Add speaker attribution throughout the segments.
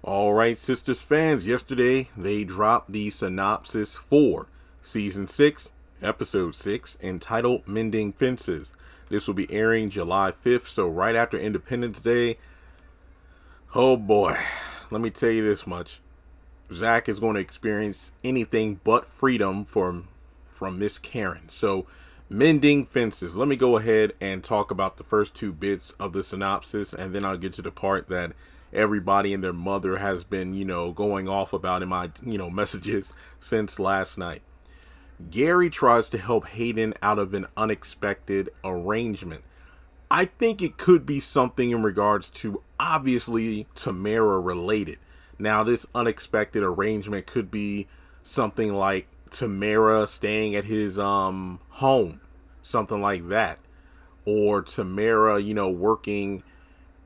Speaker 1: All right, Sistas fans, yesterday they dropped the synopsis for Season 6, Episode 6, entitled Mending Fences. This will be airing July 5th, so right after Independence Day. Oh boy, let me tell you this much. Zach is going to experience anything but freedom from Miss Karen. So, Mending Fences. Let me go ahead and talk about the first two bits of the synopsis, and then I'll get to the part that everybody and their mother has been, going off about in my, messages since last night. Gary tries to help Hayden out of an unexpected arrangement. I think it could be something in regards to obviously Tamara related. Now, this unexpected arrangement could be something like Tamara staying at his home, something like that, or Tamara, working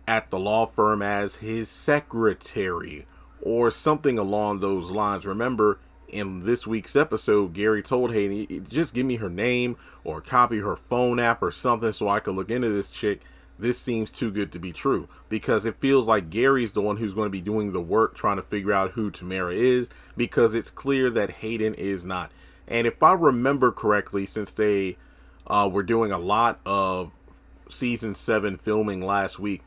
Speaker 1: at the law firm as his secretary or something along those lines. Remember, in this week's episode, Gary told Hayden, just give me her name or copy her phone app or something so I can look into this chick. This seems too good to be true, because it feels like Gary's the one who's going to be doing the work trying to figure out who Tamara is, because it's clear that Hayden is not. And if I remember correctly, since they were doing a lot of season 7 filming last week,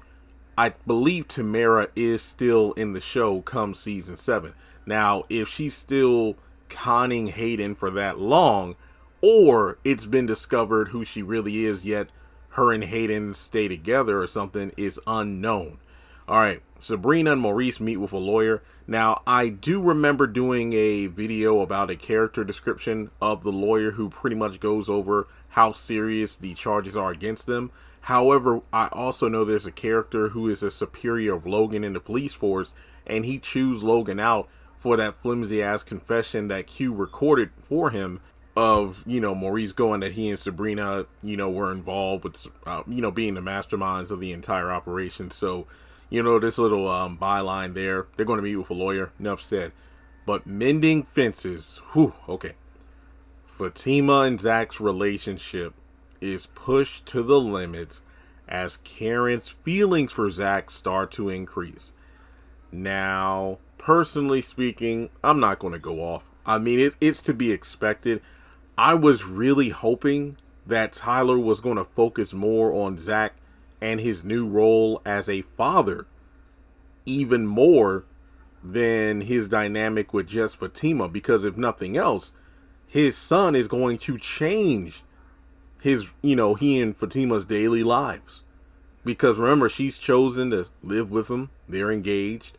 Speaker 1: I believe Tamara is still in the show come season 7. Now, if she's still conning Hayden for that long, or it's been discovered who she really is, yet her and Hayden stay together or something, is unknown. Alright, Sabrina and Maurice meet with a lawyer. Now, I do remember doing a video about a character description of the lawyer who pretty much goes over how serious the charges are against them. However, I also know there's a character who is a superior of Logan in the police force, and he chews Logan out for that flimsy ass confession that Q recorded for him of, Maurice going that he and Sabrina, were involved with, being the masterminds of the entire operation. So, this little byline there, they're going to meet with a lawyer, enough said. But mending fences, whew, okay. Fatima and Zach's relationship is pushed to the limits as Karen's feelings for Zach start to increase. Now, personally speaking, I'm not going to go off. I mean, it's to be expected. I was really hoping that Tyler was going to focus more on Zach and his new role as a father, even more than his dynamic with just Fatima, because if nothing else, his son is going to change his, he and Fatima's daily lives. Because remember, she's chosen to live with him. They're engaged.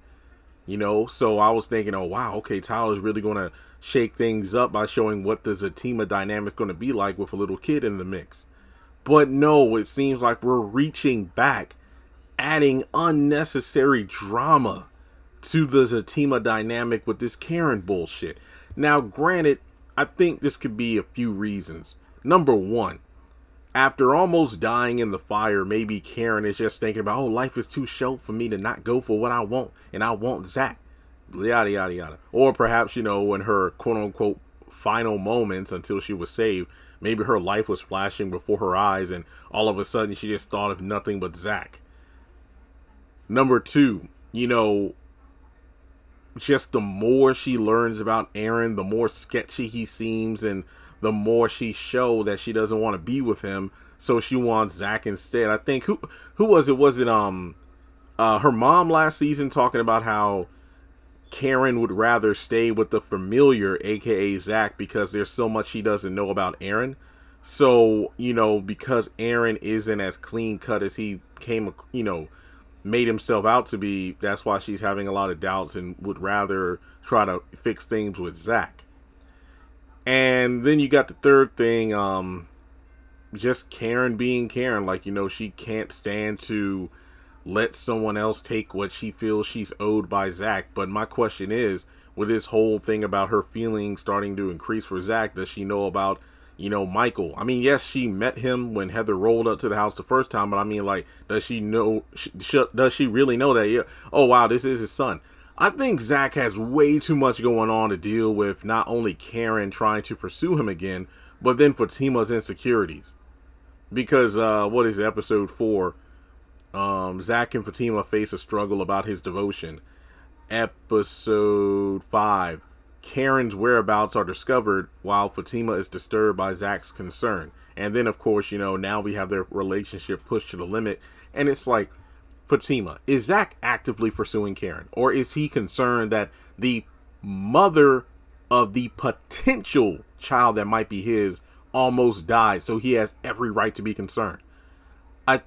Speaker 1: So I was thinking, oh, wow, okay, Tyler's really going to shake things up by showing what the Zatima dynamic's going to be like with a little kid in the mix. But no, it seems like we're reaching back, adding unnecessary drama to the Zatima dynamic with this Karen bullshit. Now, granted, I think this could be a few reasons. Number one, after almost dying in the fire, maybe Karen is just thinking about, oh, life is too short for me to not go for what I want, and I want Zach. Yada, yada, yada. Or perhaps, in her quote-unquote final moments until she was saved, maybe her life was flashing before her eyes, and all of a sudden she just thought of nothing but Zach. Number two, just the more she learns about Aaron, the more sketchy he seems, and the more she showed that she doesn't want to be with him, so she wants Zach instead. I think who was it? Was it her mom last season talking about how Karen would rather stay with the familiar, aka Zach, because there's so much she doesn't know about Aaron. So, because Aaron isn't as clean cut as he made himself out to be, that's why she's having a lot of doubts and would rather try to fix things with Zach. And then you got the third thing, just Karen being Karen. Like, she can't stand to let someone else take what she feels she's owed by Zach. But my question is, with this whole thing about her feelings starting to increase for Zach, does she know about, Michael? I mean, yes, she met him when Heather rolled up to the house the first time, but I mean, like, does she know, does she really know that, yeah, oh, wow, this is his son? I think Zach has way too much going on to deal with not only Karen trying to pursue him again, but then Fatima's insecurities. Because, what is it, episode 4? Zach and Fatima face a struggle about his devotion. Episode 5. Karen's whereabouts are discovered while Fatima is disturbed by Zach's concern. And then, of course, now we have their relationship pushed to the limit. And it's like, Fatima, is Zach actively pursuing Karen? Or is he concerned that the mother of the potential child that might be his almost died, so he has every right to be concerned? I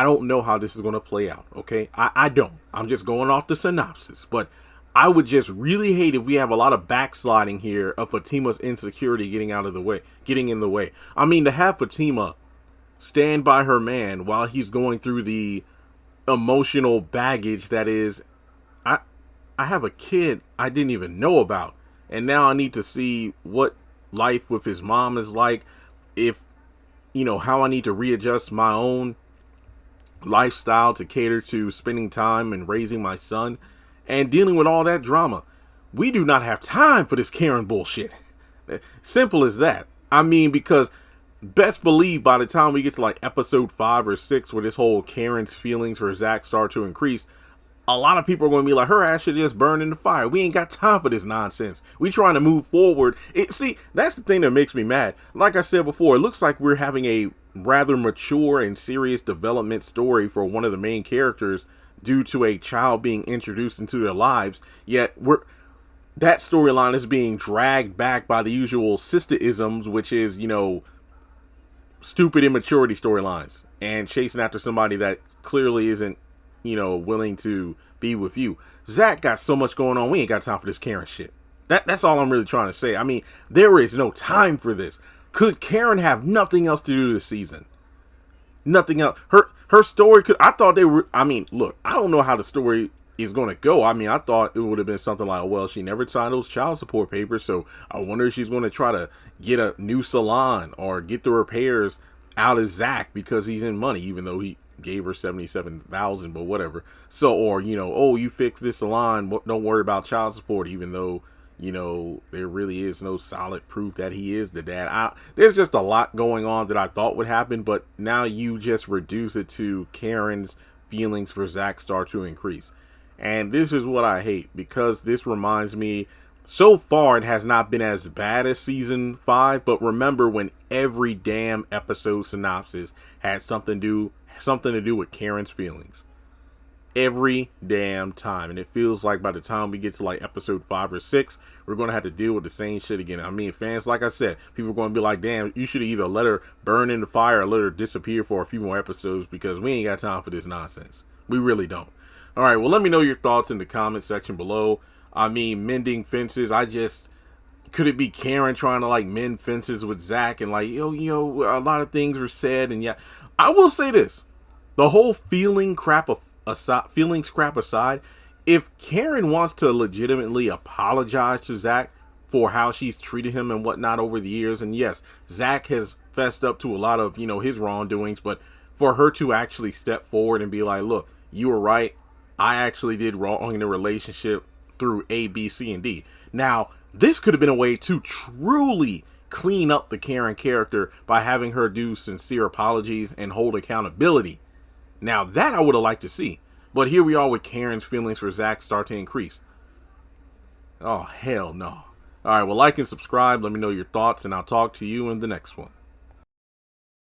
Speaker 1: don't know how this is going to play out, okay? I don't. I'm just going off the synopsis. But I would just really hate if we have a lot of backsliding here of Fatima's insecurity getting in the way. I mean, to have Fatima stand by her man while he's going through the emotional baggage that is, I have a kid I didn't even know about. And now I need to see what life with his mom is like. If, how I need to readjust my own lifestyle to cater to spending time and raising my son and dealing with all that drama. We do not have time for this Karen bullshit. Simple as that. I mean, because best believe by the time we get to like episode 5 or 6, where this whole Karen's feelings for Zach start to increase, a lot of people are going to be like, her ass should just burn in the fire. We ain't got time for this nonsense. We trying to move forward. See, that's the thing that makes me mad. Like I said before, it looks like we're having a rather mature and serious development story for one of the main characters due to a child being introduced into their lives. Yet that storyline is being dragged back by the usual sister-isms, which is, stupid immaturity storylines and chasing after somebody that clearly isn't, willing to be with you. Zach got so much going on. We ain't got time for this Karen shit. That's all I'm really trying to say. I mean, there is no time for this. Could Karen have nothing else to do this season? Nothing else. Her story could. I thought they were. I mean, look, I don't know how the story is going to go. I mean, I thought it would have been something like, well, she never signed those child support papers, so I wonder if she's going to try to get a new salon or get the repairs out of Zach because he's in money, even though he gave her $77,000, but whatever. So, or oh, you fix this salon, don't worry about child support, even though there really is no solid proof that he is the dad. There's just a lot going on that I thought would happen, but now you just reduce it to Karen's feelings for Zach start to increase. And this is what I hate, because this reminds me, so far it has not been as bad as season 5, but remember when every damn episode synopsis had something to do with Karen's feelings. Every damn time. And it feels like by the time we get to like episode 5 or 6, we're going to have to deal with the same shit again. I mean, fans, like I said, people are going to be like, damn, you should either let her burn in the fire or let her disappear for a few more episodes, because we ain't got time for this nonsense. We really don't. All right, well, let me know your thoughts in the comment section below. I mean, mending fences, could it be Karen trying to like mend fences with Zach and like, a lot of things were said. And yeah, I will say this, the whole feelings crap aside, if Karen wants to legitimately apologize to Zach for how she's treated him and whatnot over the years, and yes, Zach has fessed up to a lot of, his wrongdoings, but for her to actually step forward and be like, look, you were right, I actually did wrong in the relationship through A, B, C, and D. Now, this could have been a way to truly clean up the Karen character by having her do sincere apologies and hold accountability. Now, that I would have liked to see. But here we are with Karen's feelings for Zach start to increase. Oh, hell no. All right, well, like and subscribe. Let me know your thoughts, and I'll talk to you in the next one.